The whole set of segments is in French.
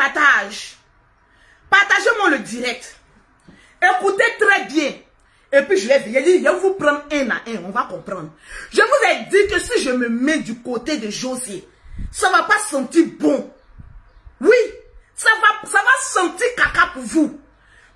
partage. Partagez-moi le direct. Écoutez très bien. Et puis je vais dire, je vais vous prendre un à un, on va comprendre. Je vous ai dit que si je me mets du côté de José, ça ne va pas sentir bon. Oui, ça va sentir caca pour vous.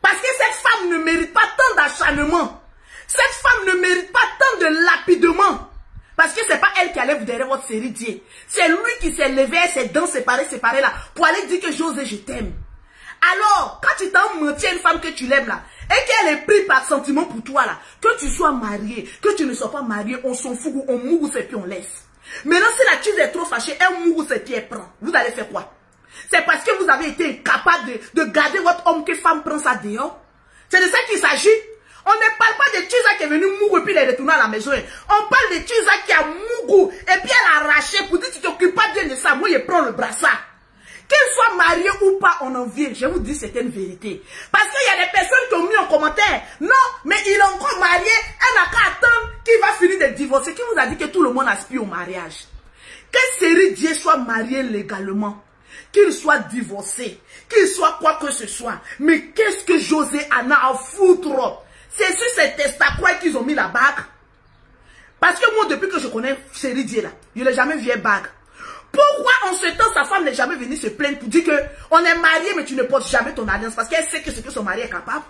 Parce que cette femme ne mérite pas tant d'acharnement. Cette femme ne mérite pas tant de lapidement. Parce que c'est pas elle qui allait vous derrière votre série Dieu. C'est lui qui s'est levé, ses dents séparées là, pour aller dire que José, je t'aime. Alors, quand tu t'en menti à une femme que tu l'aimes là, et qu'elle est prise par sentiment pour toi là, que tu sois marié, que tu ne sois pas marié, on s'en fout, on mouille ses pieds, on laisse. Maintenant, si la tuile est trop fâchée, elle mouille ses pieds, elle prend. Vous allez faire quoi? C'est parce que vous avez été incapable de garder votre homme que femme prend ça dehors. C'est de ça qu'il s'agit. On ne parle pas de Tisa qui est venu mourir et puis il est retourné à la maison. On parle de Tisa qui a mouru et puis elle a arraché pour dire tu t'occupes pas bien de ça. Moi, je prends le brassard. Qu'elle soit mariée ou pas, on en vient. Je vous dis, c'est une vérité. Parce qu'il y a des personnes qui ont mis en commentaire. Non, mais il est encore marié. Elle n'a qu'à attendre qu'il va finir de divorcer. Qui vous a dit que tout le monde aspire au mariage? Que Série Dieu soit marié légalement. Qu'il soit divorcé. Qu'il soit quoi que ce soit. Mais qu'est-ce que José en a à foutre? C'est sur ces testacroix qu'ils ont mis la bague. Parce que moi, depuis que je connais Série Dieu là, je n'ai jamais vu une bague. Pourquoi en ce temps, sa femme n'est jamais venue se plaindre pour dire que on est marié, mais tu ne portes jamais ton alliance parce qu'elle sait que ce que son mari est capable.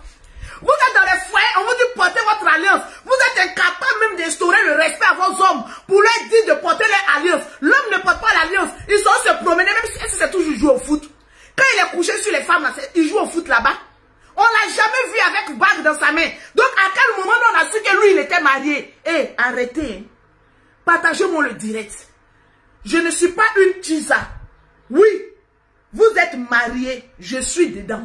Vous êtes dans les foyers, on vous dit porter votre alliance. Vous êtes incapable même d'instaurer le respect à vos hommes pour leur dire de porter leur alliance. L'homme ne porte pas l'alliance. Ils sont se promener, même si c'est toujours jouer au foot. Quand il est couché sur les femmes, là, il joue au foot là-bas. On l'a jamais vu avec bague dans sa main. Donc à quel moment on a su que lui, il était marié? Eh, arrêtez. Partagez-moi le direct. Je ne suis pas une Tisa. Oui, vous êtes mariés, je suis dedans.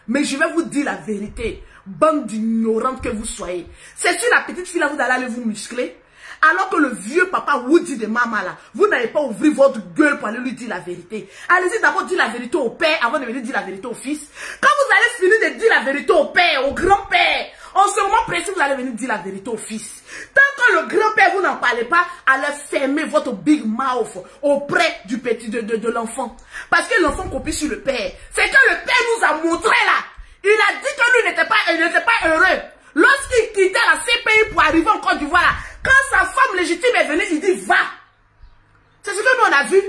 Mais je vais vous dire la vérité. Bande d'ignorantes que vous soyez. C'est sur la petite fille là, vous allez aller vous muscler. Alors que le vieux papa vous dit de maman là, vous n'allez pas ouvrir votre gueule pour aller lui dire la vérité. Allez-y d'abord dire la vérité au père avant de venir dire la vérité au fils. Quand vous allez finir de dire la vérité au père, au grand-père, en ce moment précis, vous allez venir dire la vérité au fils. Tant que le grand-père, vous n'en parlez pas, allez fermer votre big mouth auprès du petit de l'enfant. Parce que l'enfant copie sur le père. C'est que le père nous a montré là. Il a dit que lui n'était pas heureux. Lorsqu'il quittait la CPI pour arriver en Côte d'Ivoire là, quand sa femme légitime est venue, il dit va. C'est ce que nous on a vu.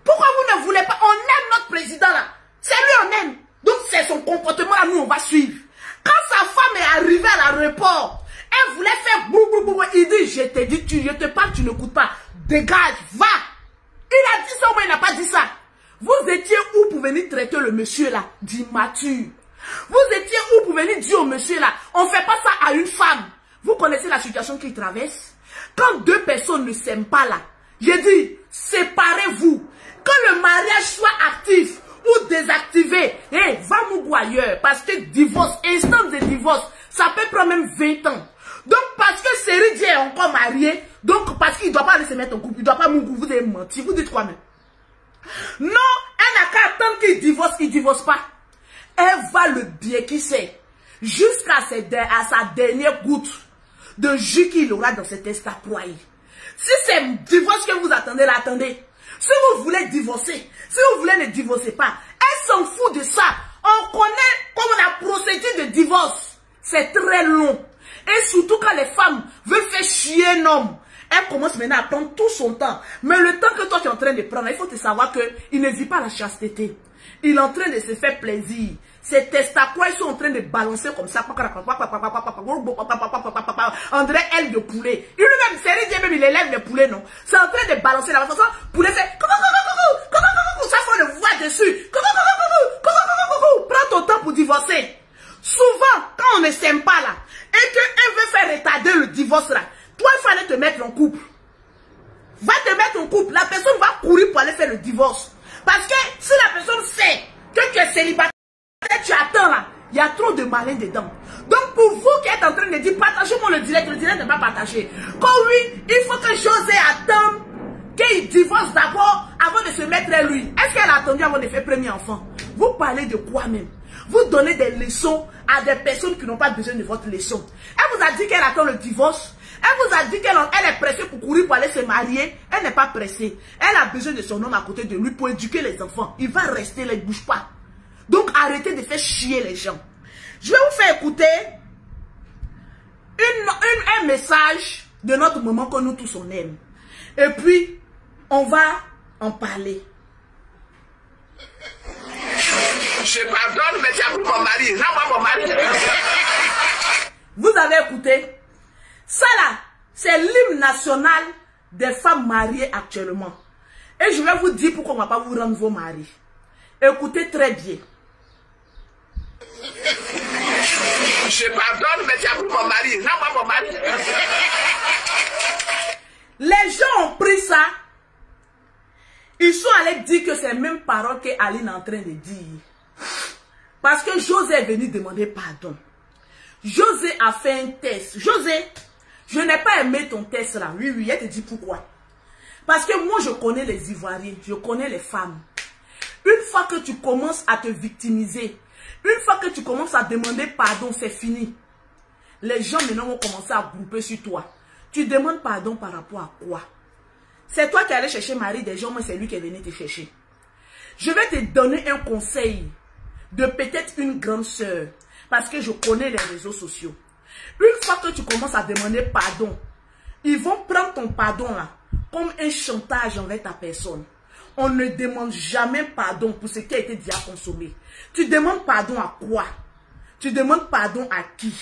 Pourquoi vous ne voulez pas? On aime notre président là. C'est lui on aime. Donc c'est son comportement là, nous on va suivre. Quand sa femme est arrivée à l'aéroport, elle voulait faire boum. Il dit, je te dis, je te parle, tu n'écoutes pas. Dégage, va. Il a dit ça, mais il n'a pas dit ça. Vous étiez où pour venir traiter le monsieur là d'immature? Vous étiez où pour venir dire au monsieur là, on ne fait pas ça à une femme. Vous connaissez la situation qu'il traverse? Quand deux personnes ne s'aiment pas là, j'ai dit, séparez-vous. Que le mariage soit actif ou désactivé, va mourir ailleurs. Parce que divorce, instant de divorce, ça peut prendre même 20 ans. Donc parce que Série Dieu est encore marié, donc parce qu'il ne doit pas aller se mettre en couple, il ne doit pas mourir, vous avez menti, vous dites quoi même? Non, elle n'a qu'à attendre qu'il divorce, il ne divorce pas. Elle va le bien qui sait, jusqu'à sa dernière goutte de jus qu'il aura dans cet estapoir. Si c'est divorce que vous attendez, là, attendez. Si vous voulez divorcer, si vous voulez ne divorcer pas, elle s'en fout de ça. On connaît comme la procédure de divorce. C'est très long. Et surtout quand les femmes veulent faire chier un homme, elle commence maintenant à prendre tout son temps. Mais le temps que toi tu es en train de prendre, il faut te savoir qu'il ne vit pas la chasteté. Il est en train de se faire plaisir. Ces testacroix, ils sont en train de balancer comme ça. On dirait aile de poulet. Il lui-même, Série Dieu même, il élève les poulets, non? C'est en train de balancer la façon. Poulet fait. Ça faut le voir dessus. Prends ton temps pour divorcer. Souvent, quand on ne s'aime pas là, et qu'elle veut faire retarder le divorce là, toi, il fallait te mettre en couple. Va te mettre en couple. La personne va courir pour aller faire le divorce. Parce que si la personne sait que tu es célibataire, tu attends là, il y a trop de malin dedans. Donc pour vous qui êtes en train de dire, partagez-moi le direct n'est pas partagé. Quand oui, il faut que José attende qu'il divorce d'abord avant de se mettre à lui. Est-ce qu'elle a attendu avant de faire premier enfant? Vous parlez de quoi même? Vous donnez des leçons à des personnes qui n'ont pas besoin de votre leçon. Elle vous a dit qu'elle attend le divorce. Elle vous a dit qu'elle est pressée pour courir pour aller se marier. Elle n'est pas pressée. Elle a besoin de son homme à côté de lui pour éduquer les enfants. Il va rester là, il ne bouge pas. Donc arrêtez de faire chier les gens. Je vais vous faire écouter un message de notre maman que nous tous on aime. Et puis, on va en parler. Je pardonne, mais c'est pour mon mari. Rends-moi mon mari. Vous avez écouté? Ça là, c'est l'hymne national des femmes mariées actuellement. Et je vais vous dire pourquoi on ne va pas vous rendre vos maris. Écoutez très bien. Je pardonne, mais c'est pour mon mari. Rends-moi mon mari. Les gens ont pris ça. Ils sont allés dire que c'est les mêmes paroles qu'Aline est en train de dire. Parce que José est venu demander pardon. José a fait un test. José, je n'ai pas aimé ton test là. Oui, oui, elle te dit pourquoi. Parce que moi, je connais les Ivoiriens. Je connais les femmes. Une fois que tu commences à te victimiser, une fois que tu commences à demander pardon, c'est fini. Les gens maintenant vont commencer à grouper sur toi. Tu demandes pardon par rapport à quoi? C'est toi qui allais chercher Marie des gens, mais c'est lui qui est venu te chercher. Je vais te donner un conseil de peut-être une grande sœur. Parce que je connais les réseaux sociaux. Une fois que tu commences à demander pardon, ils vont prendre ton pardon là comme un chantage envers ta personne. On ne demande jamais pardon pour ce qui a été déjà consommé. Tu demandes pardon à quoi? Tu demandes pardon à qui?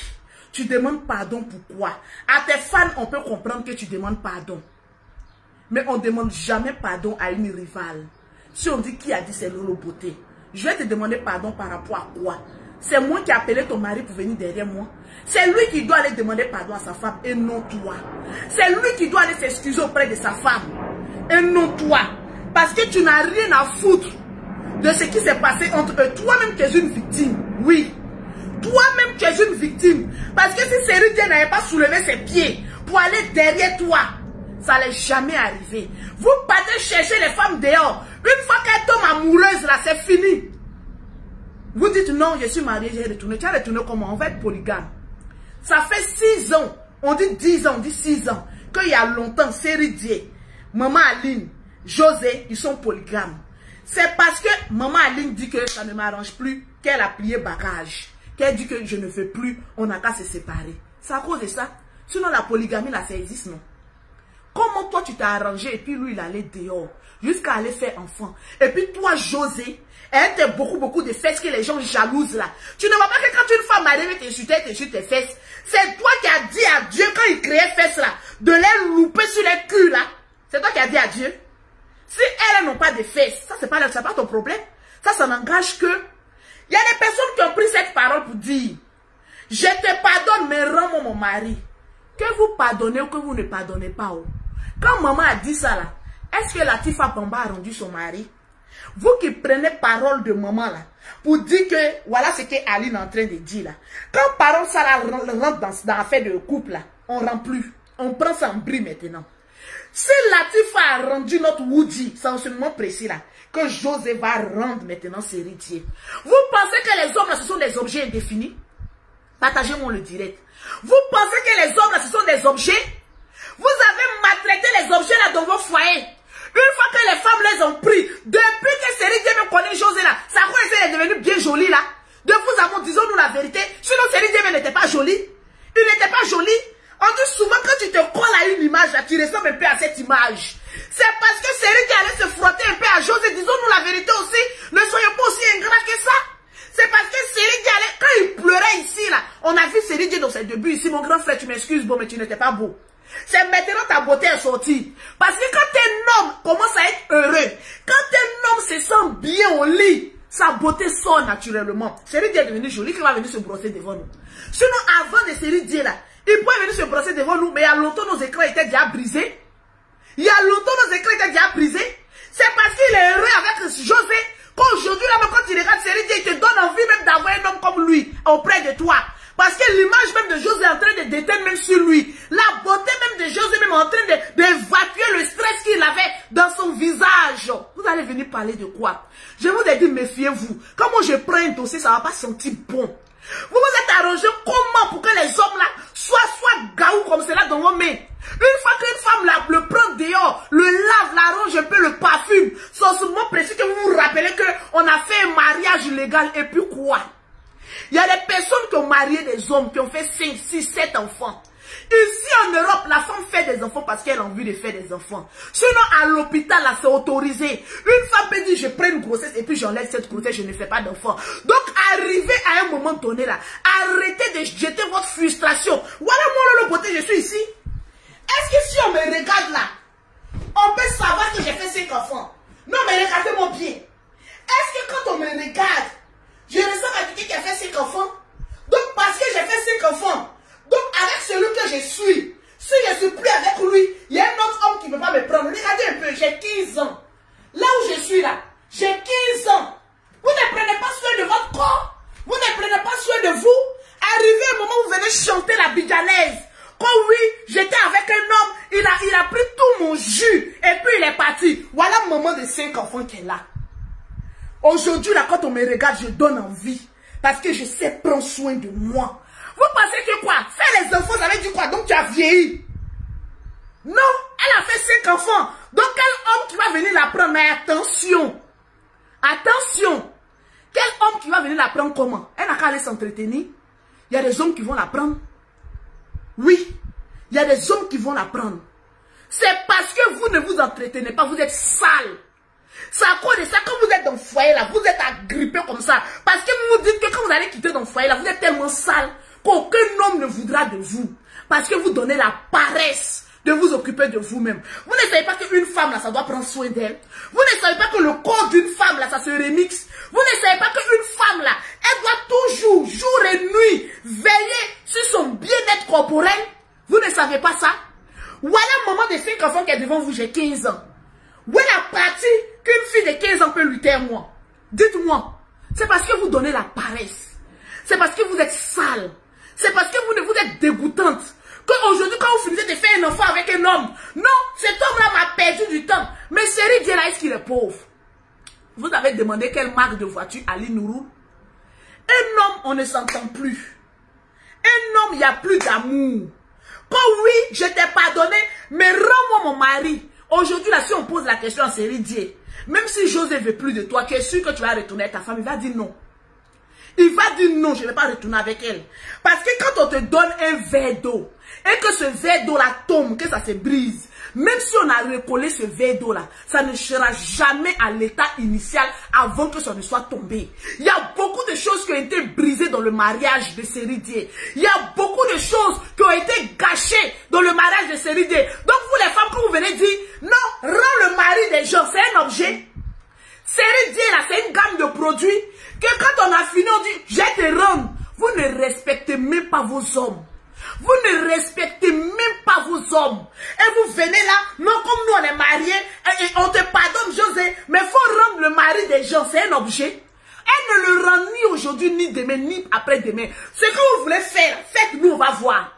Tu demandes pardon pourquoi? À tes fans, on peut comprendre que tu demandes pardon. Mais on ne demande jamais pardon à une rivale. Si on dit qui a dit c'est Lolo Beauté, je vais te demander pardon par rapport à quoi? C'est moi qui ai appelé ton mari pour venir derrière moi. C'est lui qui doit aller demander pardon à sa femme et non toi. C'est lui qui doit aller s'excuser auprès de sa femme et non toi. Parce que tu n'as rien à foutre de ce qui s'est passé entre eux. Toi-même, tu es une victime. Oui. Toi-même, tu es une victime. Parce que si Série Dieu n'avait pas soulevé ses pieds pour aller derrière toi, ça n'allait jamais arriver. Vous partez chercher les femmes dehors. Une fois qu'elles tombent amoureuses, là, c'est fini. Vous dites non, je suis mariée, j'ai retourné. Tu as retourné comment? On va être polygame. Ça fait 6 ans, on dit 10 ans, on dit 6 ans, qu'il y a longtemps, Série Dieu, Maman Aline, José, ils sont polygames. C'est parce que Maman Aline dit que ça ne m'arrange plus, qu'elle a plié bagage, qu'elle dit que je ne veux plus, on n'a qu'à se séparer. C'est à cause de ça. Sinon la polygamie là, ça existe, non? Comment toi tu t'es arrangé et puis lui il allait dehors jusqu'à aller faire enfant. Et puis toi José, elle t'a beaucoup de fesses que les gens jalousent là. Tu ne vois pas que quand une femme arrive et t'insulte tes fesses, c'est toi qui as dit à Dieu quand il créait fesses là, de les louper sur les culs là. C'est toi qui as dit à Dieu. Si elles n'ont pas de fesses, ça c'est pas ton problème. Ça n'engage que. Il y a des personnes qui ont pris cette parole pour dire, je te pardonne mais rends-moi mon mari. Que vous pardonnez ou que vous ne pardonnez pas. Oh. Quand maman a dit ça là, est-ce que Latifa Bamba a rendu son mari? Vous qui prenez parole de maman là, pour dire que voilà ce que Aline est en train de dire là. Quand parole ça là, rentre dans l'affaire de couple là, on ne rend plus. On prend ça en bris maintenant. Si Latifa a rendu notre Woody, c'est enseignement précis là, que José va rendre maintenant ses héritiers. Vous pensez que les hommes là, ce sont des objets indéfinis? Partagez-moi le direct. Vous pensez que les hommes là, ce sont des objets? Vous avez maltraité les objets là dans vos foyers. Une fois que les femmes les ont pris, depuis que Série Dieu me connaît José là, sa croix est devenue bien jolie là. De vous à moi, disons-nous la vérité. Sinon Série Dieu n'était pas jolie. Il n'était pas joli. On dit souvent quand tu te colles à une image là, tu ressembles un peu à cette image. C'est parce que Série Dieu allait se frotter un peu à José. Disons-nous la vérité aussi. Ne soyons pas aussi ingrats que ça. C'est parce que Série Dieu allait, quand il pleurait ici là, on a vu Série Dieu dans ses débuts ici. Mon grand frère, tu m'excuses, bon, mais tu n'étais pas beau. C'est maintenant ta beauté est sortie. Parce que quand un homme commence à être heureux, quand un homme se sent bien au lit, sa beauté sort naturellement. Série Dieu est devenu joli, qui va venir se brosser devant nous. Sinon, avant de Série Dieu là, il pouvait venir se brosser devant nous, mais il y a longtemps nos écrans étaient déjà brisés. Il y a longtemps nos écrans étaient déjà brisés. C'est parce qu'il est heureux avec José, qu'aujourd'hui là, quand il regarde Série Dieu, il te donne envie même d'avoir un homme comme lui auprès de toi. Parce que l'image même de José est en train de déteindre même sur lui. La beauté même de José même est en train d'évacuer le stress qu'il avait dans son visage. Vous allez venir parler de quoi? Je vous ai dit, méfiez-vous. Quand moi je prends un dossier, ça ne va pas sentir bon. Vous vous êtes arrangé comment pour que les hommes là soient gaou comme cela dans vos mains? Une fois qu'une femme là, le prend dehors, le lave, l'arrange un peu, le parfume, c'est ce moment précis que vous vous rappelez qu'on a fait un mariage légal et puis quoi? Il y a des personnes qui ont marié des hommes, qui ont fait 5, 6, 7 enfants. Ici en Europe, la femme fait des enfants parce qu'elle a envie de faire des enfants. Sinon, à l'hôpital, là, c'est autorisé. Une femme peut dire, je prends une grossesse et puis j'enlève cette grossesse, je ne fais pas d'enfant. Donc, arrivez à un moment donné là, arrêtez de jeter votre frustration. Voilà moi, le côté, je suis ici. Est-ce que si on me regarde là, on peut savoir que j'ai fait 5 enfants? Non, mais regardez-moi bien. Est-ce que quand on me regarde, je ressens à quelqu'un qui a fait 5 enfants? Donc, parce que j'ai fait 5 enfants, donc avec celui que je suis, si je ne suis plus avec lui, il y a un autre homme qui ne peut pas me prendre. Regardez un peu, j'ai 15 ans. Là où je suis là, j'ai 15 ans. Vous ne prenez pas soin de votre corps. Vous ne prenez pas soin de vous. Arrivé un moment où vous venez chanter la bidjanaise. Quand oui, j'étais avec un homme, il a pris tout mon jus et puis il est parti. Voilà maman de 5 enfants qui est là. Aujourd'hui, là, quand on me regarde, je donne envie. Parce que je sais prendre soin de moi. Vous pensez que quoi? Faire les enfants, ça veut dire quoi? Donc tu as vieilli. Non, elle a fait 5 enfants. Donc quel homme qui va venir la prendre? Mais attention. Attention. Quel homme qui va venir la prendre comment? Elle n'a qu'à aller s'entretenir. Il y a des hommes qui vont la prendre. Oui, il y a des hommes qui vont la prendre. C'est parce que vous ne vous entretenez pas, vous êtes sale. C'est à cause de ça, quand vous êtes dans le foyer là, vous êtes agrippé comme ça. Parce que vous vous dites que quand vous allez quitter dans le foyer là, vous êtes tellement sale qu'aucun homme ne voudra de vous. Parce que vous donnez la paresse de vous occuper de vous-même. Vous ne savez pas qu'une femme là, ça doit prendre soin d'elle. Vous ne savez pas que le corps d'une femme là, ça se remixe. Vous ne savez pas qu'une femme là, elle doit toujours, jour et nuit, veiller sur son bien-être corporel. Vous ne savez pas ça? Voilà maman de 5 enfants qui est devant vous, j'ai 15 ans. Où est la pratique qu'une fille de 15 ans peut lutter à moi? Dites-moi. C'est parce que vous donnez la paresse. C'est parce que vous êtes sale. C'est parce que vous êtes dégoûtante. Qu'aujourd'hui, quand vous finissez de faire un enfant avec un homme, non, cet homme-là m'a perdu du temps. Mais Seri Dieu là, est-ce qu'il est pauvre? Vous avez demandé quelle marque de voiture Ali Nourou? Un homme, on ne s'entend plus. Un homme, il n'y a plus d'amour. Quand oui, je t'ai pardonné, mais rends-moi mon mari. Aujourd'hui, là, si on pose la question à Seri Dieu, même si José ne veut plus de toi, tu es sûr que tu vas retourner avec ta femme, il va dire non. Il va dire non, je ne vais pas retourner avec elle. Parce que quand on te donne un verre d'eau, et que ce verre d'eau là tombe, que ça se brise, même si on a recollé ce verre d'eau là, ça ne sera jamais à l'état initial avant que ça ne soit tombé. Il y a beaucoup de choses qui ont été brisées dans le mariage de Seri Dieu. Il y a beaucoup de choses qui ont été gâchées dans le mariage de Seri Dieu. Donc vous les femmes, quand vous venez dire, non, rends le mari des gens, c'est un objet. Seri Dieu là, c'est une gamme de produits que quand on a fini, on dit, je te rends. Vous ne respectez même pas vos hommes. Vous ne respectez même pas vos hommes. Et vous venez là, non comme nous on est mariés, et on te pardonne José, mais il faut rendre le mari des gens, c'est un objet. Elle ne le rend ni aujourd'hui, ni demain, ni après-demain. Ce que vous voulez faire, faites-nous, on va voir.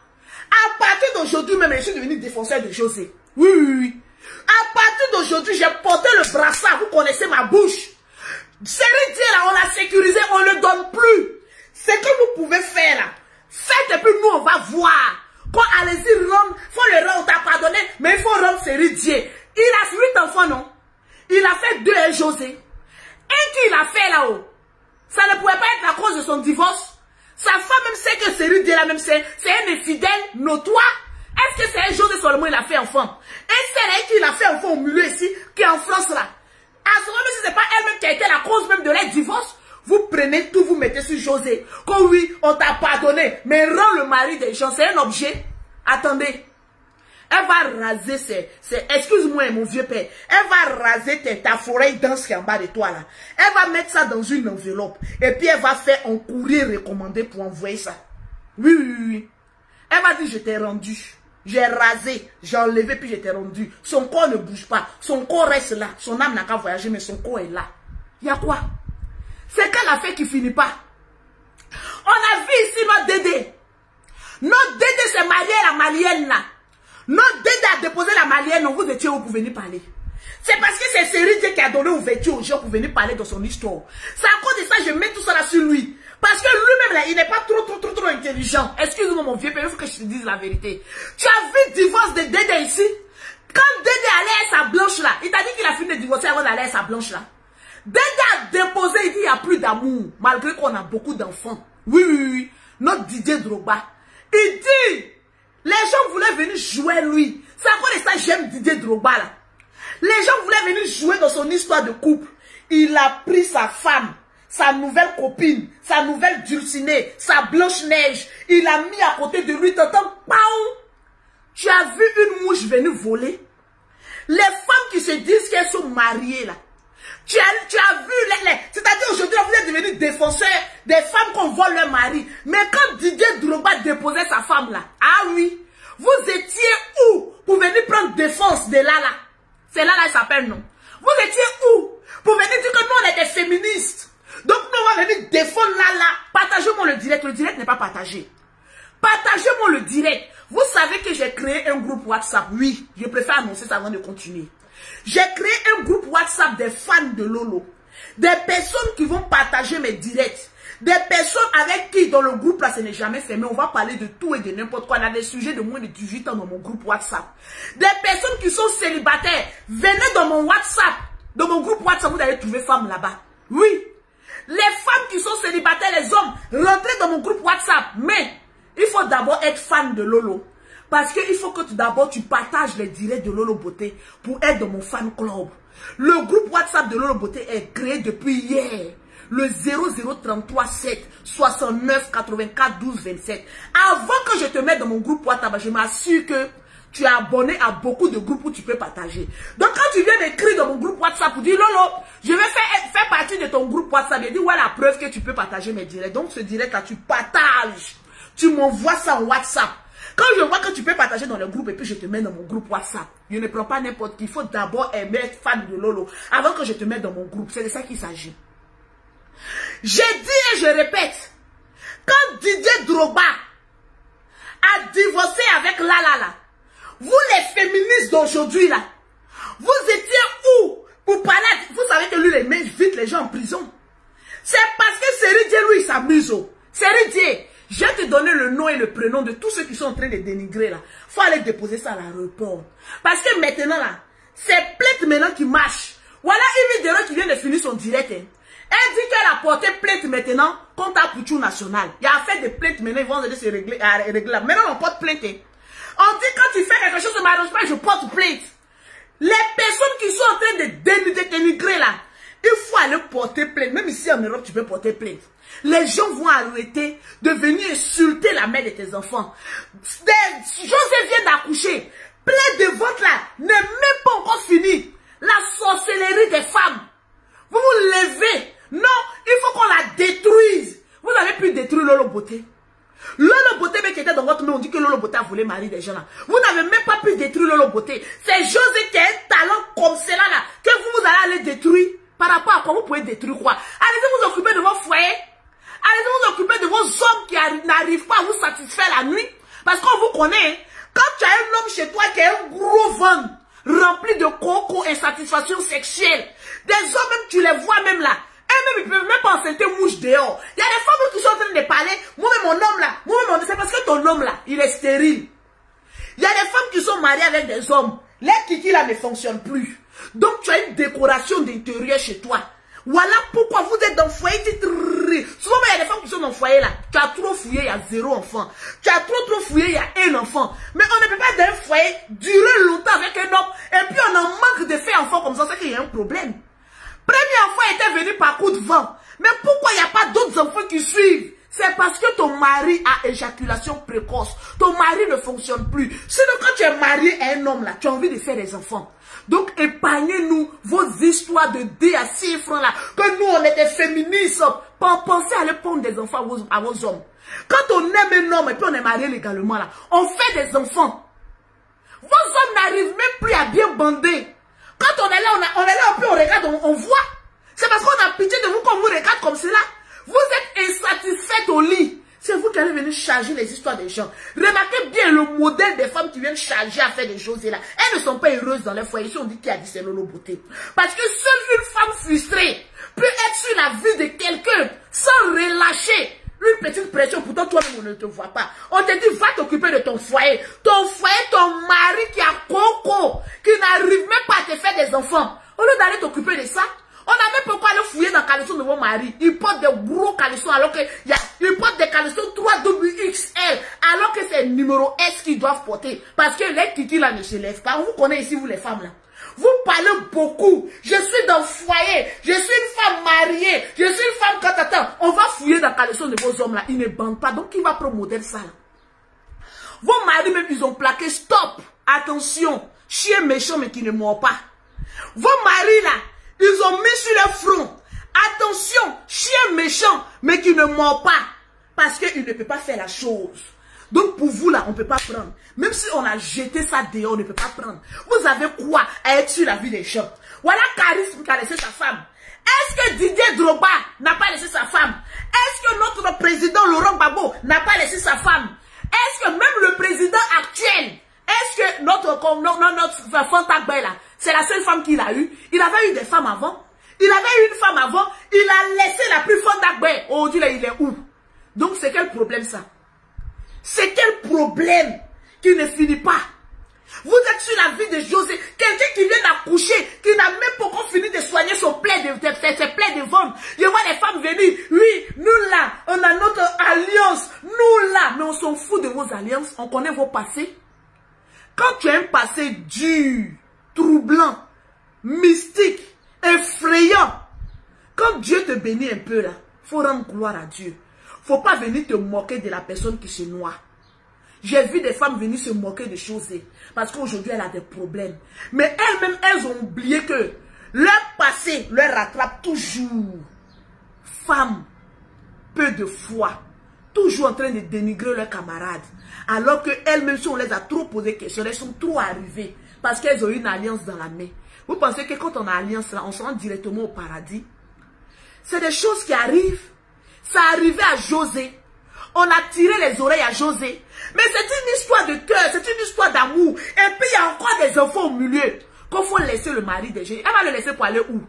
À partir d'aujourd'hui même, je suis devenu défenseur de José. Oui, oui, oui. À partir d'aujourd'hui, j'ai porté le brassard, vous connaissez ma bouche. Seri Dieu là, on l'a sécurisé, on ne le donne plus. Ce que vous pouvez faire là, faites et puis nous on va voir. Quand allez-y rendre, faut le rendre, on t'a pardonné, mais il faut rendre Seri Dieu. Il a 8 enfants, non? Il a fait 2 et José. Et qu'il a fait là-haut, ça ne pouvait pas être la cause de son divorce. Sa femme même sait que Seri Dieu là même c'est un infidèle notoire. Est-ce que c'est un José seulement il a fait enfant? Et c'est là qu'il a fait enfant au milieu ici, qui est en France là. À ce moment, si ce n'est pas elle-même qui a été la cause même de leur divorce, vous prenez tout, vous mettez sur José. Quand oui, on t'a pardonné, mais rends le mari des gens, c'est un objet. Attendez. Elle va raser excuse-moi mon vieux père, elle va raser ta forêt dense qui est en bas de toi là. Elle va mettre ça dans une enveloppe. Et puis elle va faire un courrier recommandé pour envoyer ça. Oui, oui, oui. Elle va dire, je t'ai rendu. J'ai rasé, j'ai enlevé, puis je t'ai rendu. Son corps ne bouge pas. Son corps reste là. Son âme n'a qu'à voyager, mais son corps est là. Il y a quoi? C'est qu'elle a fait qui finit pas. On a vu ici notre Dédé. Notre Dédé s'est marié à la Malienne là. Notre Dédé a déposé la Malienne, vous étiez où pour venir parler. C'est parce que c'est Seri Dieu qui a donné ouverture aux gens pour venir parler de son histoire. C'est à cause de ça que je mets tout ça là sur lui. Parce que lui-même, là, il n'est pas trop intelligent. Excuse-moi, mon vieux père, il faut que je te dise la vérité. Tu as vu le divorce de Dédé ici? Quand Dédé allait à sa blanche, là, il t'a dit qu'il a fini de divorcer avant d'aller à sa blanche, là. Dédé a déposé, il dit il n'y a plus d'amour, malgré qu'on a beaucoup d'enfants. Oui. Notre Didier Drogba. Il dit, les gens voulaient venir jouer lui. C'est à cause de ça que j'aime Didier Drogba, là. Les gens voulaient venir jouer dans son histoire de couple. Il a pris sa femme, sa nouvelle copine, sa nouvelle Dulcinée, sa Blanche-Neige. Il a mis à côté de lui, t'entends, paou. Tu as vu une mouche venir voler? Les femmes qui se disent qu'elles sont mariées, là. Tu as vu, c'est-à-dire aujourd'hui, vous êtes devenus défenseurs des femmes qu'on vole leur mari. Mais quand Didier Drogba déposait sa femme, là, ah oui, vous étiez où pour venir prendre défense de Lala? C'est Lala, elle s'appelle, non? Vous étiez où pour venir dire que nous, on était féministes? Donc, nous, on va venir défendre Lala. Partagez-moi le direct. Le direct n'est pas partagé. Partagez-moi le direct. Vous savez que j'ai créé un groupe WhatsApp. Oui, je préfère annoncer ça avant de continuer. J'ai créé un groupe WhatsApp des fans de Lolo. Des personnes qui vont partager mes directs. Des personnes avec qui dans le groupe là, ce n'est jamais fait. Mais on va parler de tout et de n'importe quoi. On a des sujets de moins de 18 ans dans mon groupe WhatsApp. Des personnes qui sont célibataires. Venez dans mon WhatsApp. Dans mon groupe WhatsApp, vous allez trouver femmes là-bas. Oui. Les femmes qui sont célibataires, les hommes, rentrez dans mon groupe WhatsApp. Mais il faut d'abord être fan de Lolo. Parce qu'il faut que d'abord tu partages les directs de Lolo Beauté pour être dans mon fan club. Le groupe WhatsApp de Lolo Beauté est créé depuis hier. Le 0033 7 69 84 12 27. Avant que je te mette dans mon groupe WhatsApp, je m'assure que tu es abonné à beaucoup de groupes où tu peux partager. Donc quand tu viens d'écrire dans mon groupe WhatsApp pour dire Lolo, je vais faire partie de ton groupe WhatsApp, je dis ouais la preuve que tu peux partager mes directs. Donc ce direct là tu partages. Tu m'envoies ça en WhatsApp. Quand je vois que tu peux partager dans le groupe et puis je te mets dans mon groupe WhatsApp, je ne prends pas n'importe qui. Il faut d'abord aimer être fan de Lolo avant que je te mette dans mon groupe. C'est de ça qu'il s'agit. J'ai dit et je répète, quand Didier Drogba a divorcé avec Lala, vous les féministes d'aujourd'hui là, vous étiez où pour parler? Vous savez que lui les met vite les gens en prison. C'est parce que Seridier lui il s'amuse. Seridier. Je vais te donner le nom et le prénom de tous ceux qui sont en train de dénigrer là. Il faut aller déposer ça à l'aéroport. Parce que maintenant là, c'est plainte maintenant qui marche. Voilà une vidéo qui vient de finir son direct. Hein. Elle dit qu'elle a porté plainte maintenant contre la Pouchou nationale. Il y a fait des plaintes maintenant, ils vont aller se régler. Maintenant on porte plainte. Hein. On dit quand tu fais quelque chose ne m'arrange pas, je porte plainte. Les personnes qui sont en train de dénigrer là, il faut aller porter plainte. Même ici en Europe, tu peux porter plainte. Les gens vont arrêter de venir insulter la mère de tes enfants. José vient d'accoucher. Plein de votes là n'est même pas encore fini. La sorcellerie des femmes. Vous vous levez. Non, il faut qu'on la détruise. Vous avez pu détruire Lolo Beauté. Lolo Beauté qui était dans votre main, on dit que Lolo Beauté a volé marier des gens là. Vous n'avez même pas pu détruire Lolo Beauté. C'est José qui a un talent comme cela là que vous allez aller détruire. Par rapport à quoi vous pouvez détruire quoi? Allez-y vous occuper de vos foyers. Allez-y vous occuper de vos hommes qui n'arrivent pas à vous satisfaire la nuit. Parce qu'on vous connaît. Quand tu as un homme chez toi qui a un gros ventre rempli de coco et satisfaction sexuelle, des hommes même tu les vois même là. Eux-mêmes ils peuvent même pas enceinter mouche dehors. Il y a des femmes qui sont en train de parler. Moi-même mon homme là. Moi-même c'est parce que ton homme là, il est stérile. Il y a des femmes qui sont mariées avec des hommes. Les kiki là ne fonctionnent plus. Donc tu as une décoration d'intérieur chez toi. Voilà pourquoi vous êtes dans le foyer. Souvent il y a des femmes qui sont dans le foyer là. Tu as trop fouillé, il y a 0 enfant. Tu as trop fouillé, il y a 1 enfant. Mais on ne peut pas dans un foyer durer longtemps avec un homme. Et puis on en manque de faire enfant comme ça. C'est qu'il y a un problème. Premier enfant était venu par coup de vent. Mais pourquoi il n'y a pas d'autres enfants qui suivent? C'est parce que ton mari a éjaculation précoce. Ton mari ne fonctionne plus. Sinon quand tu es marié à un homme là, tu as envie de faire des enfants. Donc épargnez-nous vos histoires de 2 à 6 francs là. Que nous on était féministes. Pensez à aller prendre des enfants à vos hommes. Quand on aime un homme et puis on est marié légalement là, on fait des enfants. Vos hommes n'arrivent même plus à bien bander. Quand on est là, et puis on regarde, on voit. C'est parce qu'on a pitié de vous qu'on vous regarde comme cela. Vous êtes insatisfaite au lit. C'est vous qui allez venir charger les histoires des gens. Remarquez bien le modèle des femmes qui viennent charger à faire des choses là. Elles ne sont pas heureuses dans les foyers. Si on dit qui a dit c'est Lolo Beauté. Parce que seule une femme frustrée peut être sur la vie de quelqu'un sans relâcher. on ne te voit pas. On te dit, va t'occuper de ton foyer. Ton foyer, ton mari qui a coco, qui n'arrive même pas à te faire des enfants. Au lieu d'aller t'occuper de ça, on a même pourquoi aller fouiller dans le caleçon de vos maris. Ils portent des gros caleçons alors qu'ils portent des caleçons 3XL alors que c'est numéro S qu'ils doivent porter. Parce que les kiki là ne se lèvent pas. On vous connaît ici, vous les femmes là. Vous parlez beaucoup. Je suis dans le foyer. Je suis une femme mariée. Je suis une femme quand attends. On va fouiller dans le caleçon de vos hommes là. Ils ne bandent pas. Donc qui va promouvoir ça là? Vos maris même ils ont plaqué stop. Attention. Chien méchant mais qui ne mord pas. Vos maris là. Ils ont mis sur le front. Attention, chien méchant, mais qui ne mord pas. Parce qu'il ne peut pas faire la chose. Donc pour vous là, on ne peut pas prendre. Même si on a jeté ça dehors, on ne peut pas prendre. Vous avez quoi à être sur la vie des gens? Voilà Charisme qui a laissé sa femme. Est-ce que Didier Drogba n'a pas laissé sa femme? Est-ce que notre président Laurent Gbagbo n'a pas laissé sa femme? Est-ce que même le président actuel, est-ce que notre Fanta Boy là, c'est la seule femme qu'il a eue? Il avait eu des femmes avant. Il avait eu une femme avant. Il a laissé la plus Fanta Boy. Aujourd'hui là, il est où? Donc c'est quel problème ça? C'est quel problème qui ne finit pas? Vous êtes sur la vie de José. Quelqu'un qui vient d'accoucher, qui n'a même pas encore fini de soigner son plaie de ventre. Je vois les femmes venir. Oui, nous là, on a notre alliance. Nous là. Mais on s'en fout de vos alliances. On connaît vos passés. Quand tu as un passé dur, troublant, mystique, effrayant, quand Dieu te bénit un peu là, il faut rendre gloire à Dieu. Il ne faut pas venir te moquer de la personne qui se noie. J'ai vu des femmes venir se moquer de choses parce qu'aujourd'hui elle a des problèmes. Mais elles-mêmes, elles ont oublié que leur passé leur rattrape toujours. Femmes, peu de foi, toujours en train de dénigrer leurs camarades. Alors qu'elles-mêmes, si on les a trop posé questions, elles sont trop arrivées parce qu'elles ont une alliance dans la main. Vous pensez que quand on a alliance là, on se rend directement au paradis? C'est des choses qui arrivent. Ça arrivait à José. On a tiré les oreilles à José. Mais c'est une histoire de cœur, c'est une histoire d'amour. Et puis il y a encore des enfants au milieu. Qu'il faut laisser le mari de Jésus. Elle va le laisser pour aller où?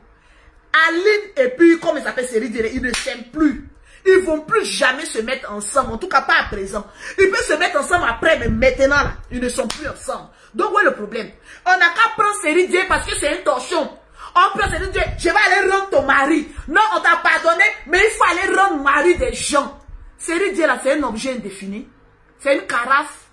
Aline et puis, comme il s'appelle Série Diré, ils ne s'aiment plus. Ils ne vont plus jamais se mettre ensemble. En tout cas, pas à présent. Ils peuvent se mettre ensemble après, mais maintenant, là, ils ne sont plus ensemble. Donc, où est le problème? On n'a qu'à prendre Série Diré parce que c'est une torsion. On prend Série Diré, je vais aller rendre ton mari. Non, on t'a pardonné, mais il faut aller rendre le mari des gens. Série Diré, là, c'est un objet indéfini. C'est une carafe.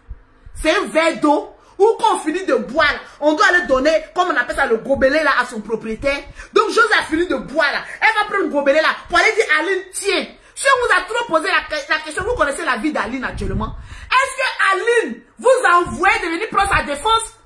C'est un verre d'eau. Ou quand on finit de boire, on doit aller donner, comme on appelle ça, le gobelet là à son propriétaire. Donc, José a fini de boire là. Elle va prendre le gobelet là pour aller dire à Aline, tiens. Si on vous a trop posé la question, vous connaissez la vie d'Aline actuellement. Est-ce que Aline vous a envoyé de venir prendre sa défense?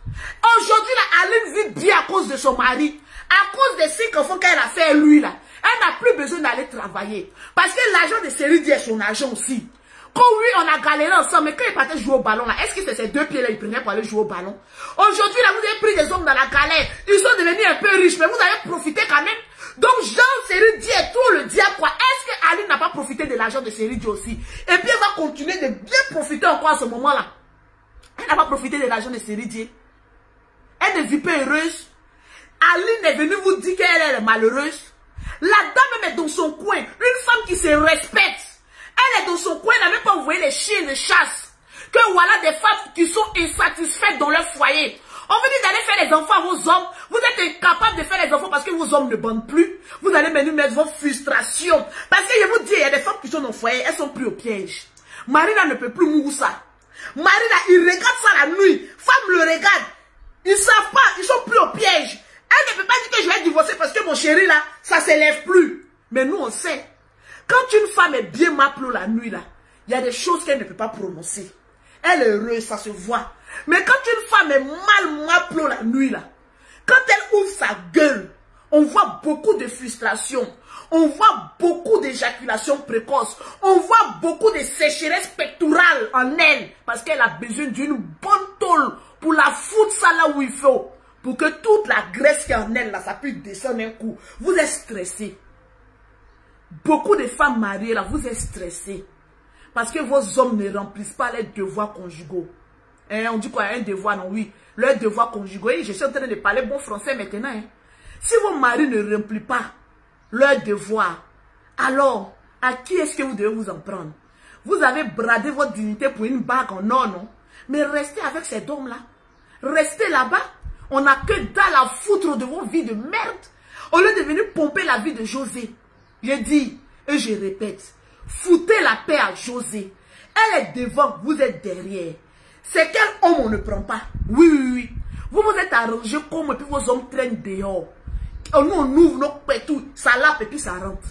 Aujourd'hui, là, Aline vit bien à cause de son mari. À cause des 5 enfants qu'elle a fait lui là. Elle n'a plus besoin d'aller travailler. Parce que l'argent de Série D est son argent aussi. Quand oui, on a galéré ensemble, mais quand il partait jouer au ballon là, est-ce que c'est ces deux pieds là, il prenait pour aller jouer au ballon? Aujourd'hui là, vous avez pris des hommes dans la galère. Ils sont devenus un peu riches, mais vous avez profité quand même. Donc, Jean Série D est tout le diable quoi. Est-ce que Aline n'a pas profité de l'argent de Série D aussi? Et puis elle va continuer de bien profiter encore à ce moment-là. Elle n'a pas profité de l'argent de Série D. Elle ne vit pas heureuse. Aline est venue vous dire qu'elle est malheureuse. La dame même est dans son coin. Une femme qui se respecte. Elle est dans son coin, elle n'a même pas envoyé les chiens de chasse. Que voilà des femmes qui sont insatisfaites dans leur foyer. On vous dit d'aller faire les enfants à vos hommes. Vous êtes incapables de faire les enfants parce que vos hommes ne bandent plus. Vous allez maintenant mettre vos frustrations. Parce que je vous dis, il y a des femmes qui sont dans le foyer, elles sont prises au piège. Marina ne peut plus mourir ça. Marina, il regarde ça la nuit. Femme le regarde. Ils ne savent pas, ils sont pris au piège. Elle ne peut pas dire que je vais divorcer parce que mon chéri là, ça ne s'élève plus. Mais nous on sait. Quand une femme est bien maplot la nuit là, il y a des choses qu'elle ne peut pas prononcer. Elle est heureuse, ça se voit. Mais quand une femme est mal maplot la nuit là, quand elle ouvre sa gueule, on voit beaucoup de frustration. On voit beaucoup d'éjaculation précoce. On voit beaucoup de sécheresse pectorale en elle. Parce qu'elle a besoin d'une bonne tôle pour la foutre ça là où il faut. Pour que toute la graisse qui est en elle là, ça puisse descendre un coup. Vous êtes stressés. Beaucoup de femmes mariées là, vous êtes stressés. Parce que vos hommes ne remplissent pas les devoirs conjugaux. Hein, on dit quoi, un devoir, non, oui. Leurs devoirs conjugaux. Et je suis en train de parler bon français maintenant. Hein. Si vos maris ne remplissent pas leurs devoirs, alors, à qui est-ce que vous devez vous en prendre? Vous avez bradé votre dignité pour une bague en or, non? Mais restez avec cet homme-là. Restez là-bas. On n'a que dalle à foutre de vos vies de merde. Au lieu de venir pomper la vie de José. Je dis, et je répète, foutez la paix à José. Elle est devant, vous êtes derrière. C'est quel homme on ne prend pas? Oui, oui, oui. Vous vous êtes arrangés comme et puis vos hommes traînent dehors. Nous, on ouvre nos pétous, ça lappe et puis ça rentre.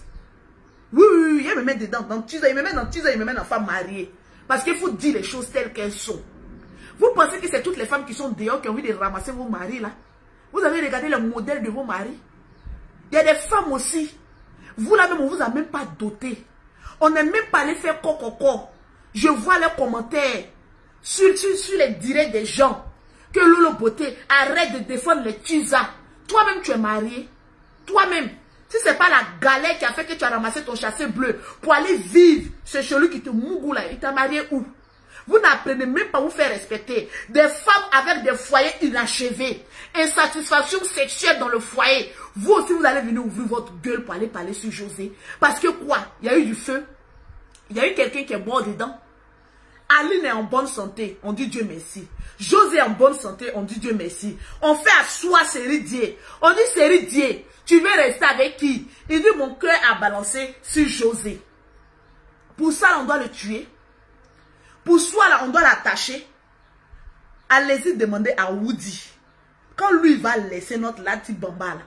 Oui, oui, oui, il me met dedans, dans Tisa, il me met dans Tisa, il me met dans femme mariée. Parce qu'il faut dire les choses telles qu'elles sont. Vous pensez que c'est toutes les femmes qui sont dehors qui ont envie de ramasser vos maris là? Vous avez regardé le modèle de vos maris? Il y a des femmes aussi. Vous là même, on ne vous a même pas doté. On n'est même pas allé faire coco. Je vois les commentaires sur les directs des gens. Que Lolo Beauté arrête de défendre les Tisa. Toi-même, tu es marié. Toi-même. Si ce n'est pas la galère qui a fait que tu as ramassé ton chassé bleu pour aller vivre ce chelou qui te mougou là, il t'a marié où? Vous n'apprenez même pas à vous faire respecter. Des femmes avec des foyers inachevés, insatisfaction sexuelle dans le foyer. Vous aussi, vous allez venir ouvrir votre gueule pour aller parler sur José. Parce que quoi? Il y a eu du feu. Il y a eu quelqu'un qui est mort dedans. Aline est en bonne santé, on dit Dieu merci. José est en bonne santé, on dit Dieu merci. On fait asseoir Céridier. On dit Céridier, tu veux rester avec qui? Il dit mon cœur a balancé sur José. Pour ça, on doit le tuer. Pour soi, là, on doit l'attacher. Allez-y demander à Woody. Quand lui va laisser notre Lati Bamba, là,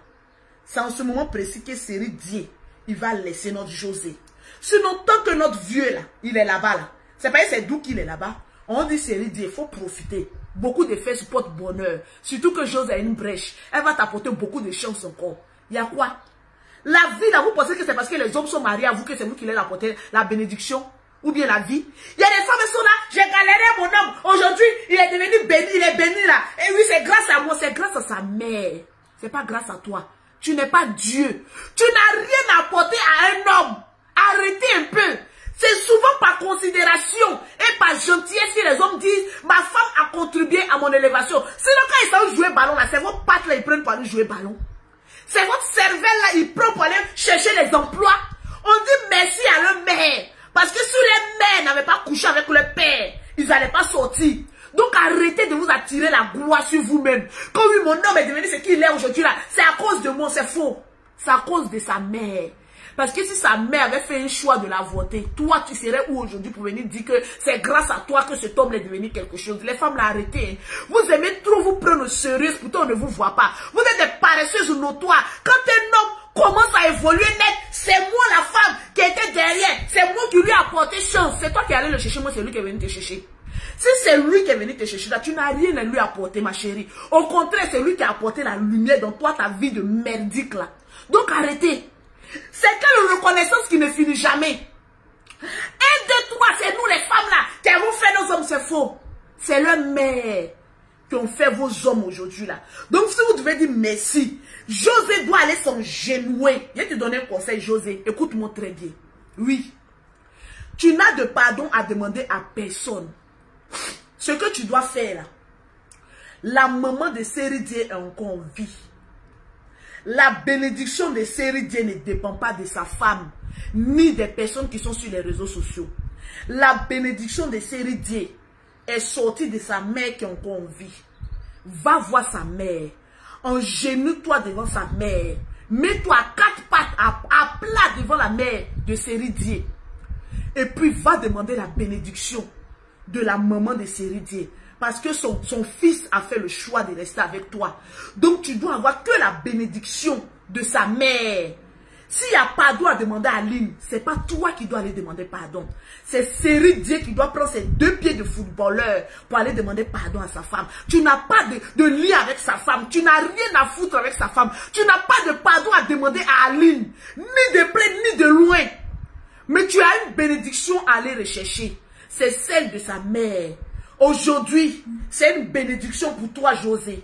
c'est en ce moment précis que Céridier, il va laisser notre José. Sinon, tant que notre vieux, là, il est là-bas, là, c'est pas c'est d'où qu'il est là-bas. On dit Céridier, il faut profiter. Beaucoup de fesses portent bonheur. Surtout que José a une brèche. Elle va t'apporter beaucoup de chance encore. Il y a quoi? La vie, là, vous pensez que c'est parce que les hommes sont mariés à vous que c'est vous qui leur apportez la bénédiction? Ou bien la vie? Il y a des femmes qui sont là, j'ai galéré mon homme. Aujourd'hui, il est devenu béni, il est béni là. Et oui, c'est grâce à moi, c'est grâce à sa mère. C'est pas grâce à toi. Tu n'es pas Dieu. Tu n'as rien à apporter à un homme. Arrêtez un peu. C'est souvent par considération et par gentillesse que les hommes disent ma femme a contribué à mon élévation. Sinon, quand ils savent jouer ballon, là, c'est votre patte là, ils prennent pour aller jouer ballon. C'est votre cervelle là, ils prennent pour aller chercher les emplois. On dit merci à le maire. Parce que si les mères n'avaient pas couché avec le père, ils n'allaient pas sortir. Donc arrêtez de vous attirer la gloire sur vous-même. Quand oui, mon homme est devenu ce qu'il est aujourd'hui là, c'est à cause de moi, c'est faux. C'est à cause de sa mère. Parce que si sa mère avait fait un choix de la voter, toi tu serais où aujourd'hui pour venir dire que c'est grâce à toi que cet homme est devenu quelque chose. Les femmes l'ont arrêté. Vous aimez trop vous prendre au sérieux, pourtant on ne vous voit pas. Vous êtes des paresseuses notoires. Quand un homme commence à évoluer net, c'est moi la femme qui était derrière. C'est moi qui lui ai apporté chance. C'est toi qui allais le chercher, moi c'est lui qui est venu te chercher. Si c'est lui qui est venu te chercher là, tu n'as rien à lui apporter ma chérie. Au contraire, c'est lui qui a apporté la lumière dans toi, ta vie de merdique là. Donc arrêtez. C'est quelle reconnaissance qui ne finit jamais. 1, 2, 3, c'est nous les femmes là qui avons fait nos hommes, c'est faux. C'est leur mère qui ont fait vos hommes aujourd'hui là. Donc si vous devez dire merci, José doit aller s'engenouiller. Je vais te donner un conseil, José. Écoute-moi très bien. Oui. Tu n'as de pardon à demander à personne. Ce que tu dois faire là, la maman de Céridier est encore en vie. La bénédiction de Céridier ne dépend pas de sa femme, ni des personnes qui sont sur les réseaux sociaux. La bénédiction de Céridier est sortie de sa mère qui est encore en vie. Va voir sa mère. Engenouille-toi devant sa mère. Mets-toi à 4 pattes, à plat devant la mère de Céridier. Et puis va demander la bénédiction de la maman de Céridier. Parce que son fils a fait le choix de rester avec toi. Donc tu dois avoir que la bénédiction de sa mère. S'il y a pardon à demander à Aline, c'est pas toi qui dois aller demander pardon. C'est Céridier qui doit prendre ses 2 pieds de footballeur pour aller demander pardon à sa femme. Tu n'as pas de lien avec sa femme. Tu n'as rien à foutre avec sa femme. Tu n'as pas de pardon à demander à Aline. Ni de près, ni de loin. Mais tu as une bénédiction à aller rechercher. C'est celle de sa mère. Aujourd'hui, c'est une bénédiction pour toi, José,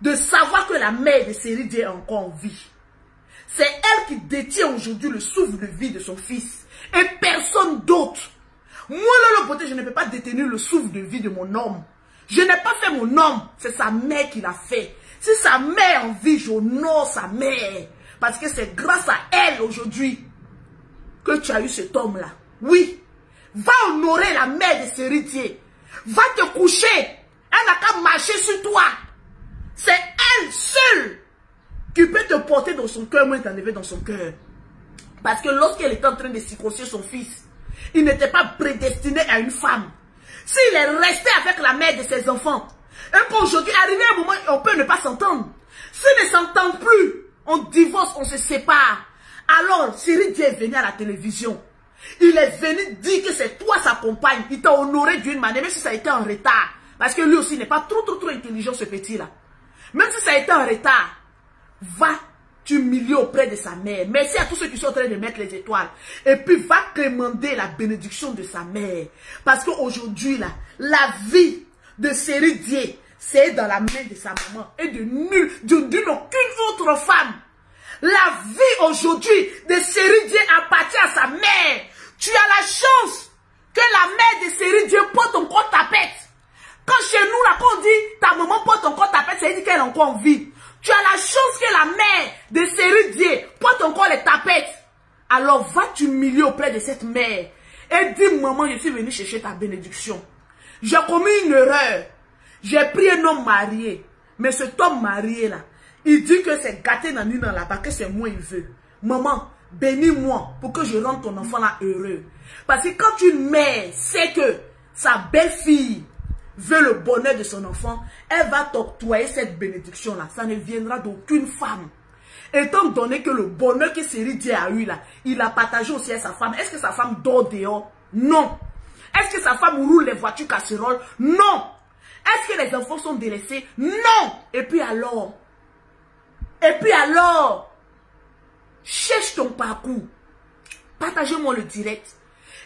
de savoir que la mère de Céridier est encore en vie. C'est elle qui détient aujourd'hui le souffle de vie de son fils et personne d'autre. Moi, Lolo Beauté, je ne peux pas détenir le souffle de vie de mon homme. Je n'ai pas fait mon homme, c'est sa mère qui l'a fait. Si sa mère en vie, j'honore sa mère. Parce que c'est grâce à elle aujourd'hui que tu as eu cet homme-là. Oui. Va honorer la mère de Céridier. Va te coucher. Elle n'a qu'à marcher sur toi. C'est elle seule qui peut te porter dans son cœur, moins t'enlever dans son cœur. Parce que lorsqu'elle était en train de circoncire son fils, il n'était pas prédestiné à une femme. S'il est resté avec la mère de ses enfants, et qu'aujourd'hui, arrivé un moment, on peut ne pas s'entendre. S'ils ne s'entendent plus, on divorce, on se sépare. Alors, Céridier est venu à la télévision. Il est venu dire que c'est toi sa compagne. Il t'a honoré d'une manière, même si ça a été en retard. Parce que lui aussi n'est pas trop intelligent, ce petit-là. Même si ça a été en retard, va t'humilier auprès de sa mère. Merci à tous ceux qui sont en train de mettre les étoiles. Et puis va demander la bénédiction de sa mère. Parce qu'aujourd'hui, là, la vie de Céridier, c'est dans la main de sa maman. Et d'une aucune autre femme. La vie aujourd'hui de Céridier appartient à sa mère. Tu as la chance que la mère de Céridier porte encore ta tapette. Quand chez nous, là, quand on dit ta maman porte encore ta tapette, ça veut dire qu'elle est encore en vie. Tu as la chance que la mère de Céridier porte encore les tapettes. Alors va t'humilier auprès de cette mère. Et dis, maman, je suis venue chercher ta bénédiction. J'ai commis une erreur. J'ai pris un homme marié. Mais cet homme marié là, il dit que c'est gâté dans l'une là-bas, que c'est moi il veut. Maman, bénis-moi pour que je rende ton enfant là heureux. Parce que quand une mère sait que sa belle-fille veut le bonheur de son enfant, elle va t'octroyer cette bénédiction-là. Ça ne viendra d'aucune femme. Étant donné que le bonheur que Céridier a eu là, il a partagé aussi à sa femme. Est-ce que sa femme dort dehors? Non. Est-ce que sa femme roule les voitures casseroles? Non. Est-ce que les enfants sont délaissés? Non. Et puis alors, cherche ton parcours. Partagez-moi le direct.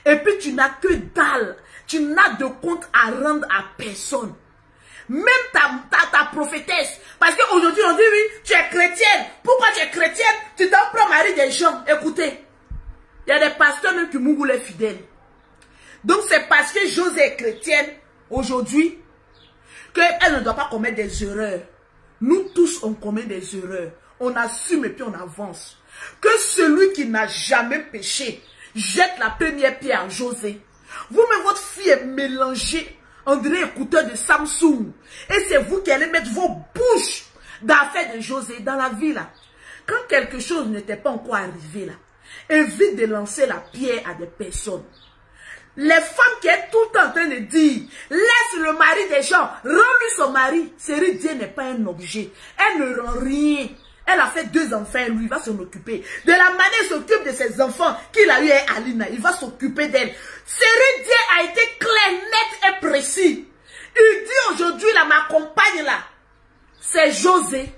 Et puis tu n'as que dalle. Tu n'as de compte à rendre à personne. Même ta prophétesse. Parce qu'aujourd'hui on dit oui, tu es chrétienne. Pourquoi tu es chrétienne? Tu dois prendre mari des gens. Écoutez, il y a des pasteurs même qui mourent les fidèles. Donc c'est parce que Josée est chrétienne aujourd'hui qu'elle ne doit pas commettre des erreurs. Nous tous on commet des erreurs. On assume et puis on avance. Que celui qui n'a jamais péché jette la première pierre à Josée. Vous-même, votre fille est mélangée, on dirait écouteur de Samsung. Et c'est vous qui allez mettre vos bouches dans l'affaire de Josée, dans la vie là. Quand quelque chose n'était pas encore arrivé là, évite de lancer la pierre à des personnes. Les femmes qui sont tout le temps en train de dire, laisse le mari des gens, rends-lui son mari. Céridier n'est pas un objet. Elle ne rend rien. Elle a fait 2 enfants, lui, il va s'en occuper. De la manière il s'occupe de ses enfants qu'il a eu à Alina, il va s'occuper d'elle. Céridier a été clair, net et précis. Il dit aujourd'hui, là, ma compagne, là, c'est Josée.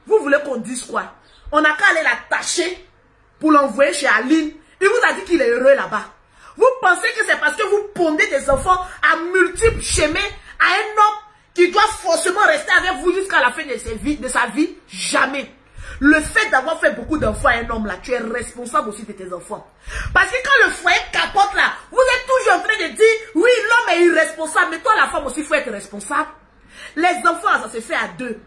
Vous voulez qu'on dise quoi? On n'a qu'à aller l'attacher pour l'envoyer chez Aline. Il vous a dit qu'il est heureux là-bas. Vous pensez que c'est parce que vous pondez des enfants à multiples chemins à un homme qui doit forcément rester avec vous jusqu'à la fin de sa vie? Jamais. Le fait d'avoir fait beaucoup d'enfants à un homme là, tu es responsable aussi de tes enfants. Parce que quand le foyer capote là, vous êtes toujours en train de dire, oui, l'homme est irresponsable, mais toi la femme aussi, il faut être responsable. Les enfants, ça se fait à 2.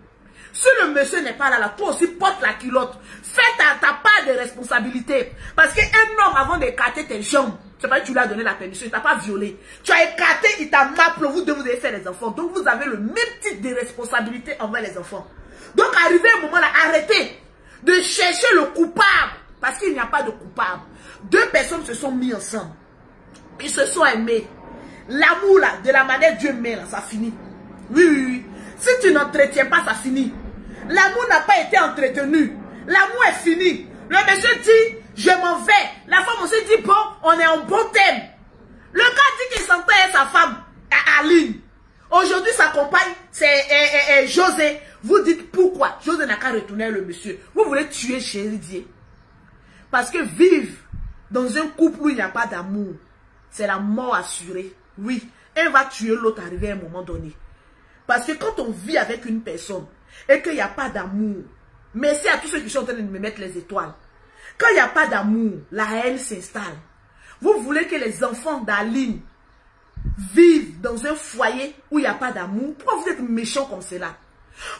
Si le monsieur n'est pas là, toi aussi porte la culotte. Fais ta part de responsabilité. Parce qu'un homme, avant d'écarter tes jambes, c'est pas que tu lui as donné la permission, il t'a pas violé. Tu as écarté, il t'a mappé, vous devez faire les enfants. Donc vous avez le même type de responsabilité envers les enfants. Donc arrivé un moment là, arrêtez de chercher le coupable. Parce qu'il n'y a pas de coupable. 2 personnes se sont mis ensemble. Ils se sont aimés. L'amour là, de la manière Dieu met là, ça finit. Oui, oui, oui. Si tu n'entretiens pas, ça finit. L'amour n'a pas été entretenu. L'amour est fini. Le monsieur dit, je m'en vais. La femme aussi dit, bon, on est en bon thème. Le gars dit qu'il s'entend avec sa femme, Aline. Aujourd'hui, sa compagne, c'est Josée. Vous dites pourquoi? Josée n'a qu'à retourner le monsieur. Vous voulez tuer Céridier. Parce que vivre dans un couple où il n'y a pas d'amour, c'est la mort assurée. Oui, elle va tuer l'autre arrivé à un moment donné. Parce que quand on vit avec une personne et qu'il n'y a pas d'amour, merci à tous ceux qui sont en train de me mettre les étoiles. Quand il n'y a pas d'amour, la haine s'installe. Vous voulez que les enfants d'Aline vivent dans un foyer où il n'y a pas d'amour? Pourquoi vous êtes méchants comme cela?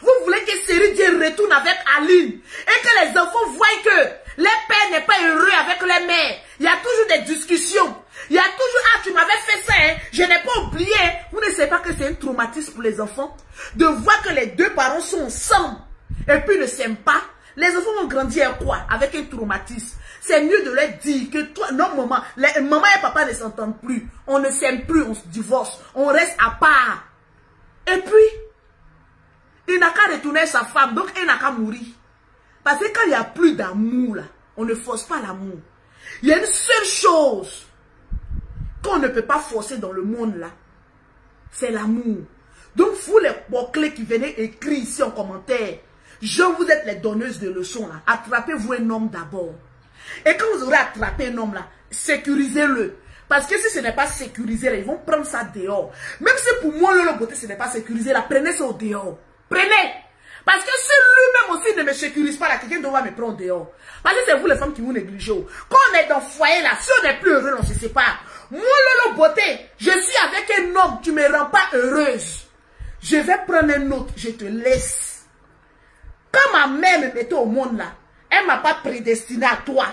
Vous voulez que Céridier retourne avec Aline et que les enfants voient que Les pères n'est pas heureux avec les mères. Il y a toujours des discussions. Il y a toujours, ah, tu m'avais fait ça, hein? Je n'ai pas oublié. Vous ne savez pas que c'est un traumatisme pour les enfants de voir que les deux parents sont ensemble et puis ne s'aiment pas. Les enfants vont grandir quoi? Avec un traumatisme. C'est mieux de leur dire que toi, non, maman, maman et papa ne s'entendent plus. On ne s'aime plus, on se divorce. On reste à part. Et puis, il n'a qu'à retourner sa femme, donc il n'a qu'à mourir. Parce que quand il n'y a plus d'amour, là, on ne force pas l'amour. Il y a une seule chose qu'on ne peut pas forcer dans le monde, là. C'est l'amour. Donc, vous les bouclés qui venez écrire ici en commentaire, vous êtes les donneuses de leçons, là. Attrapez-vous un homme d'abord. Et quand vous aurez attrapé un homme, là, sécurisez-le. Parce que si ce n'est pas sécurisé, là, ils vont prendre ça dehors. Même si pour moi, le beauté, ce n'est pas sécurisé, là, prenez ça au dehors. Prenez. Parce que si lui-même aussi ne me sécurise pas, là, quelqu'un doit me prendre dehors. Parce que c'est vous les femmes qui vous négligez. Quand on est dans le foyer, là, si on n'est plus heureux, on se sépare. Moi, Lolo Beauté, je suis avec un homme qui ne me rend pas heureuse. Je vais prendre un autre, je te laisse. Quand ma mère me mettait au monde, là, elle ne m'a pas prédestiné à toi.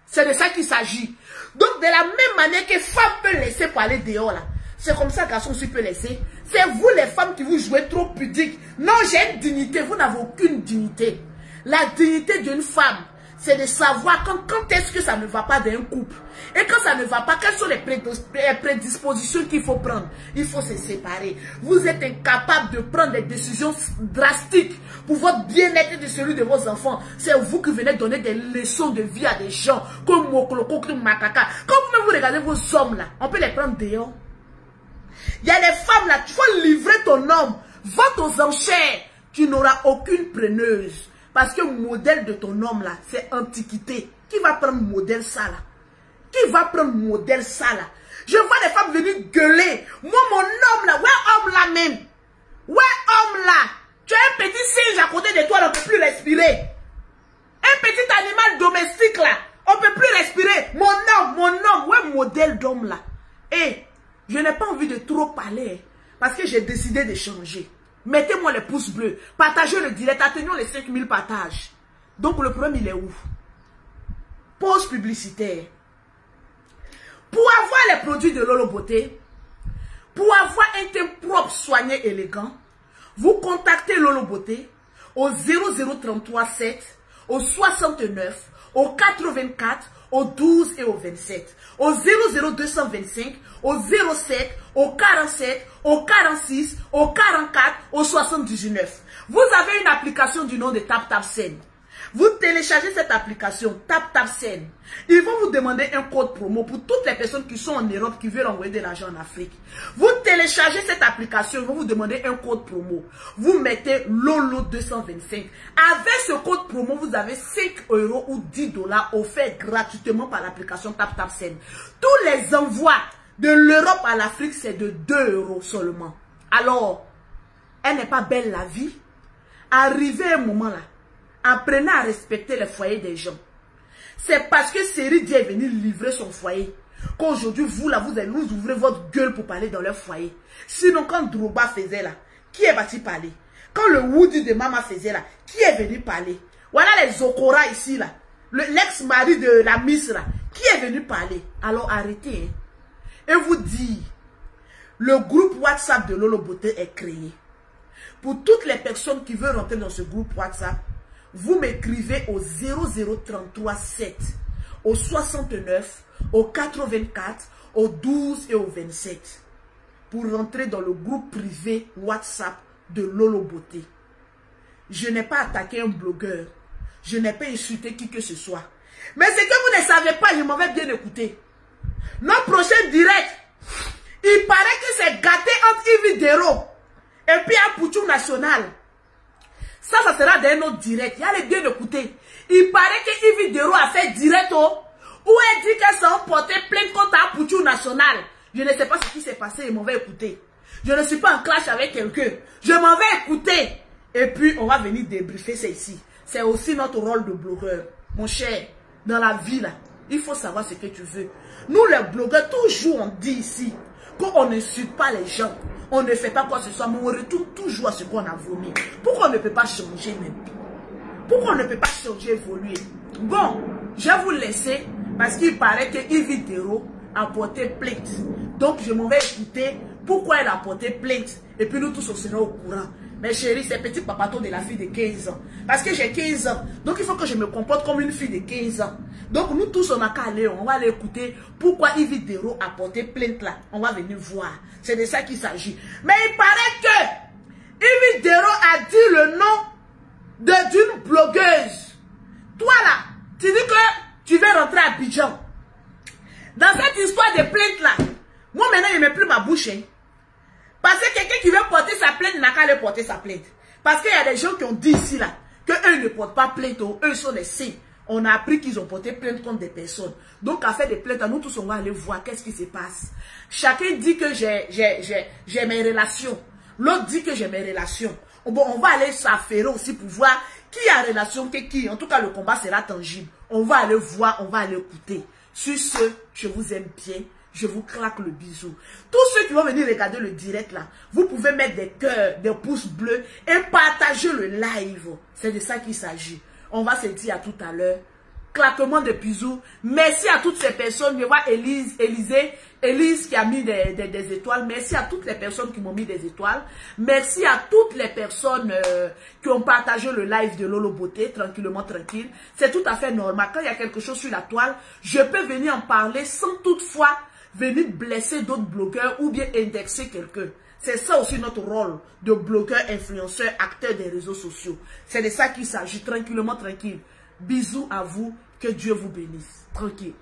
C'est de ça qu'il s'agit. Donc, de la même manière que femme peut laisser pour aller dehors, là, c'est comme ça garçon aussi peut laisser. C'est vous les femmes qui vous jouez trop pudique. Non, j'ai une dignité. Vous n'avez aucune dignité. La dignité d'une femme, c'est de savoir quand est-ce que ça ne va pas d'un couple. Et quand ça ne va pas, quelles sont les prédispositions qu'il faut prendre? Il faut se séparer. Vous êtes incapable de prendre des décisions drastiques pour votre bien-être et de celui de vos enfants. C'est vous qui venez donner des leçons de vie à des gens comme Mokoloko, comme Makaka. Quand vous regardez vos hommes là, on peut les prendre dehors. Il y a des femmes là, tu vas livrer ton homme, vente aux enchères, tu n'auras aucune preneuse. Parce que le modèle de ton homme là, c'est antiquité. Qui va prendre modèle ça là? Qui va prendre modèle ça là? Je vois des femmes venir gueuler. Moi, mon homme là, ouais, homme là même. Ouais, homme là. Tu as un petit singe à côté de toi, on ne peut plus respirer. Un petit animal domestique là, on ne peut plus respirer. Mon homme, ouais, modèle d'homme là. Et je n'ai pas envie de trop parler parce que j'ai décidé de changer. Mettez-moi les pouces bleus. Partagez le direct. Atteignons les 5000 partages. Donc le problème, il est où? Pause publicitaire. Pour avoir les produits de Lolo Beauté, pour avoir un teint propre, soigné, élégant, vous contactez Lolo Beauté au 0033 7, au 69, au 84, au 12 et au 27. Au 00225, au 07, au 47, au 46, au 44, au 79. Vous avez une application du nom de TapTapSend. Vous téléchargez cette application, TapTapSend. Ils vont vous demander un code promo pour toutes les personnes qui sont en Europe, qui veulent envoyer de l'argent en Afrique. Vous téléchargez cette application, ils vont vous demander un code promo. Vous mettez Lolo 225. Avec ce code promo, vous avez 5 € ou 10 $ offerts gratuitement par l'application TapTapSend. Tous les envois de l'Europe à l'Afrique, c'est de 2 € seulement. Alors, elle n'est pas belle la vie? Arrivé un moment là, apprenez à respecter les foyers des gens. C'est parce que Seri est venu livrer son foyer qu'aujourd'hui, vous là, vous allez nous ouvrir votre gueule pour parler dans leur foyer. Sinon, quand Drouba faisait là, qui est parti parler? Quand le Woody de Mama faisait là, qui est venu parler? Voilà les Zokora ici là, l'ex-mari de la Miss là, qui est venu parler? Alors arrêtez. Hein. Et vous dire, le groupe WhatsApp de Lolo Beauté est créé. Pour toutes les personnes qui veulent rentrer dans ce groupe WhatsApp, vous m'écrivez au 0033 7, au 69, au 84, au 12 et au 27 pour rentrer dans le groupe privé WhatsApp de Lolo Beauté. Je n'ai pas attaqué un blogueur. Je n'ai pas insulté qui que ce soit. Mais ce que vous ne savez pas, je m'avais bien écouté. Notre prochain direct, il paraît que c'est gâté entre Yves Dero et puis un Pouchou National. Ça sera dans un autre direct. Il y a les bien écouter. Il paraît que Yves Dero a fait direct où elle dit qu'elle s'est emportée plainte contre un Pouchou National. Je ne sais pas ce qui s'est passé, je m'en vais écouter. Je ne suis pas en clash avec quelqu'un. Je m'en vais écouter. Et puis, on va venir débriefer ça ici. C'est aussi notre rôle de blogueur. Mon cher, dans la vie, là, il faut savoir ce que tu veux. Nous, les blogueurs, toujours on dit ici qu'on n'insulte pas les gens. On ne fait pas quoi que ce soit, mais on retourne toujours à ce qu'on a vomi. Pourquoi on ne peut pas changer même? Pourquoi on ne peut pas changer, évoluer? Bon. Je vais vous laisser parce qu'il paraît que Yves Dero a porté plainte. Donc je m'en vais écouter pourquoi elle a porté plainte. Et puis nous tous on sera au courant. Mais chérie, c'est petit papato de la fille de 15 ans. Parce que j'ai 15 ans. Donc il faut que je me comporte comme une fille de 15 ans. Donc nous tous on a qu'à aller, on va aller écouter pourquoi Yves Dero a porté plainte là. On va venir voir. C'est de ça qu'il s'agit. Mais il paraît que Yves Dero a dit le nom d'une blogueuse. Toi là, tu dis que tu veux rentrer à Abidjan. Dans cette histoire de plainte là, moi maintenant je ne mets plus ma bouche. Hein. Parce que quelqu'un qui veut porter sa plainte n'a qu'à aller porter sa plainte. Parce qu'il y a des gens qui ont dit ici là, qu'eux ne portent pas plainte, eux sont des signes. On a appris qu'ils ont porté plainte contre des personnes. Donc à faire des plaintes, nous tous on va aller voir qu'est-ce qui se passe. Chacun dit que j'ai mes relations. L'autre dit que j'ai mes relations. Bon, on va aller s'affairer aussi pour voir qui a relation que qui. En tout cas, le combat sera tangible. On va aller voir, on va aller écouter. Sur ce, je vous aime bien. Je vous claque le bisou. Tous ceux qui vont venir regarder le direct là, vous pouvez mettre des cœurs, des pouces bleus et partager le live. C'est de ça qu'il s'agit. On va se dire à tout à l'heure. Claquement de bisous. Merci à toutes ces personnes. Je vois Élise qui a mis des étoiles. Merci à toutes les personnes qui m'ont mis des étoiles. Merci à toutes les personnes qui ont partagé le live de Lolo Beauté, tranquillement, tranquille. C'est tout à fait normal. Quand il y a quelque chose sur la toile, je peux venir en parler sans toutefois venir blesser d'autres blogueurs ou bien indexer quelqu'un. C'est ça aussi notre rôle de blogueur, influenceur, acteur des réseaux sociaux. C'est de ça qu'il s'agit, tranquillement, tranquille. Bisous à vous, que Dieu vous bénisse. Tranquille.